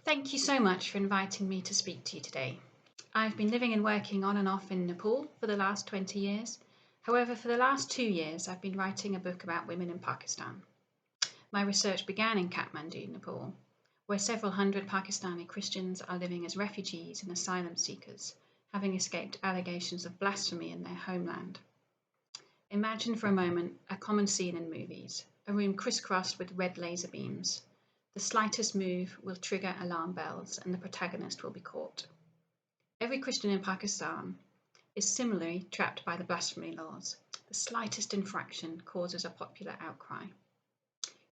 Thank you so much for inviting me to speak to you today. I've been living and working on and off in Nepal for the last 20 years. However, for the last 2 years, I've been writing a book about women in Pakistan. My research began in Kathmandu, Nepal, where several hundred Pakistani Christians are living as refugees and asylum seekers, having escaped allegations of blasphemy in their homeland. Imagine for a moment a common scene in movies, a room crisscrossed with red laser beams. The slightest move will trigger alarm bells and the protagonist will be caught. Every Christian in Pakistan is similarly trapped by the blasphemy laws. The slightest infraction causes a popular outcry.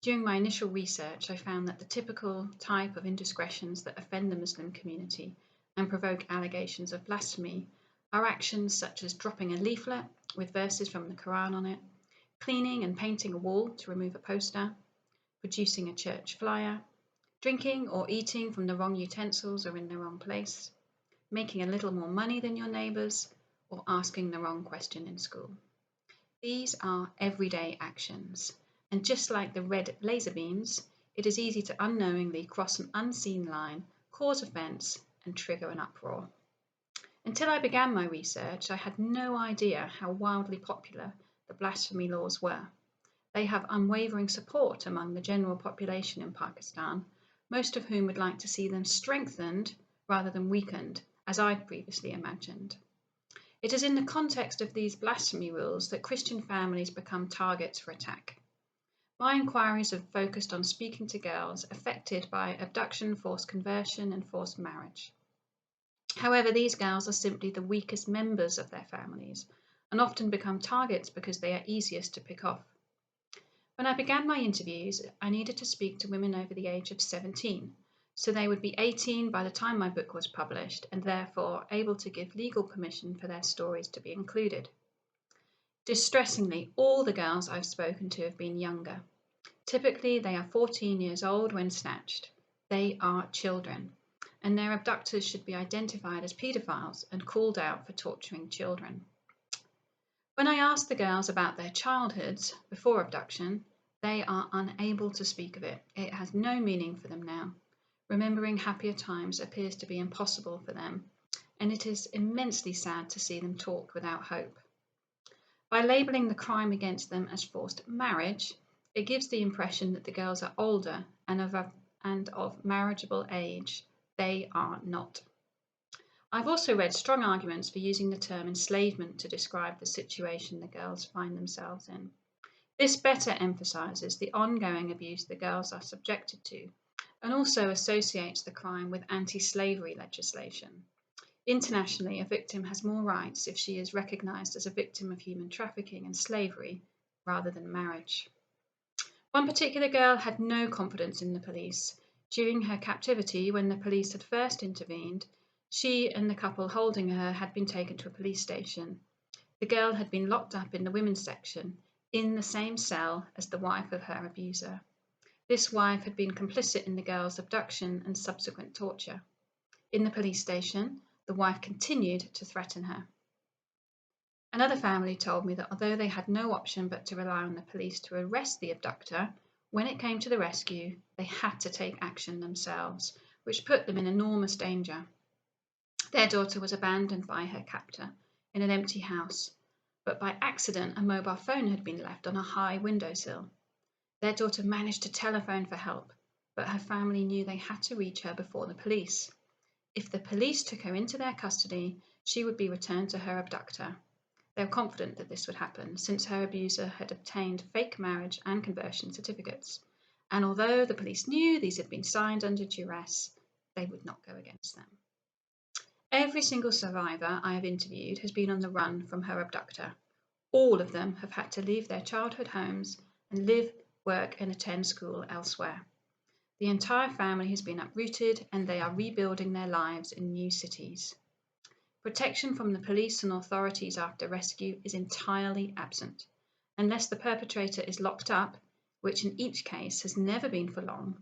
During my initial research, I found that the typical type of indiscretions that offend the Muslim community and provoke allegations of blasphemy are actions such as dropping a leaflet with verses from the Quran on it, cleaning and painting a wall to remove a poster, producing a church flyer, drinking or eating from the wrong utensils or in the wrong place, making a little more money than your neighbours, or asking the wrong question in school. These are everyday actions, and just like the red laser beams, it is easy to unknowingly cross an unseen line, cause offence, and trigger an uproar. Until I began my research, I had no idea how wildly popular the blasphemy laws were. They have unwavering support among the general population in Pakistan, most of whom would like to see them strengthened rather than weakened, as I'd previously imagined. It is in the context of these blasphemy rules that Christian families become targets for attack. My inquiries have focused on speaking to girls affected by abduction, forced conversion, and forced marriage. However, these girls are simply the weakest members of their families and often become targets because they are easiest to pick off. When I began my interviews, I needed to speak to women over the age of 17, so they would be 18 by the time my book was published and therefore able to give legal permission for their stories to be included. Distressingly, all the girls I've spoken to have been younger. Typically, they are 14 years old when snatched. They are children, and their abductors should be identified as paedophiles and called out for torturing children. When I asked the girls about their childhoods before abduction, they are unable to speak of it. It has no meaning for them now. Remembering happier times appears to be impossible for them, and it is immensely sad to see them talk without hope. By labelling the crime against them as forced marriage, it gives the impression that the girls are older and of marriageable age. They are not. I've also read strong arguments for using the term enslavement to describe the situation the girls find themselves in. This better emphasises the ongoing abuse the girls are subjected to, and also associates the crime with anti-slavery legislation. Internationally, a victim has more rights if she is recognised as a victim of human trafficking and slavery rather than marriage. One particular girl had no confidence in the police. During her captivity, when the police had first intervened, she and the couple holding her had been taken to a police station. The girl had been locked up in the women's section, in the same cell as the wife of her abuser. This wife had been complicit in the girl's abduction and subsequent torture. In the police station, the wife continued to threaten her. Another family told me that although they had no option but to rely on the police to arrest the abductor, when it came to the rescue, they had to take action themselves, which put them in enormous danger. Their daughter was abandoned by her captor in an empty house, but by accident a mobile phone had been left on a high windowsill. Their daughter managed to telephone for help, but her family knew they had to reach her before the police. If the police took her into their custody, she would be returned to her abductor. They were confident that this would happen, since her abuser had obtained fake marriage and conversion certificates, and although the police knew these had been signed under duress, they would not go against them. Every single survivor I have interviewed has been on the run from her abductor. All of them have had to leave their childhood homes and live, work, and attend school elsewhere. The entire family has been uprooted and they are rebuilding their lives in new cities. Protection from the police and authorities after rescue is entirely absent. Unless the perpetrator is locked up, which in each case has never been for long,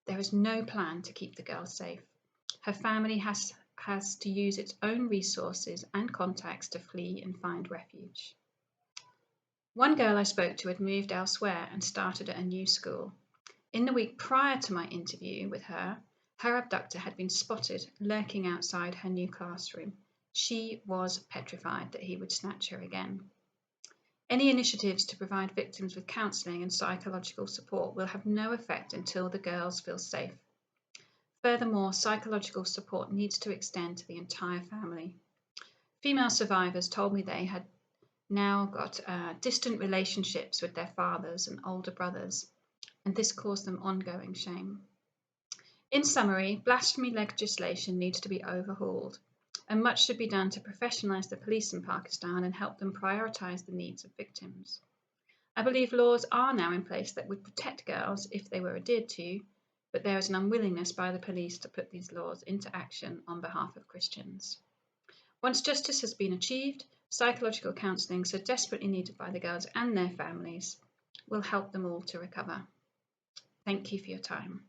there is no plan to keep the girl safe. Her family has to use its own resources and contacts to flee and find refuge. One girl I spoke to had moved elsewhere and started at a new school. In the week prior to my interview with her, Her abductor had been spotted lurking outside her new classroom. She was petrified that he would snatch her again. Any initiatives to provide victims with counselling and psychological support will have no effect until the girls feel safe. Furthermore, psychological support needs to extend to the entire family. Female survivors told me they had now got distant relationships with their fathers and older brothers, and this caused them ongoing shame. In summary, blasphemy legislation needs to be overhauled, and much should be done to professionalise the police in Pakistan and help them prioritise the needs of victims. I believe laws are now in place that would protect girls if they were adhered to, but there is an unwillingness by the police to put these laws into action on behalf of Christians. Once justice has been achieved, psychological counselling, so desperately needed by the girls and their families, will help them all to recover. Thank you for your time.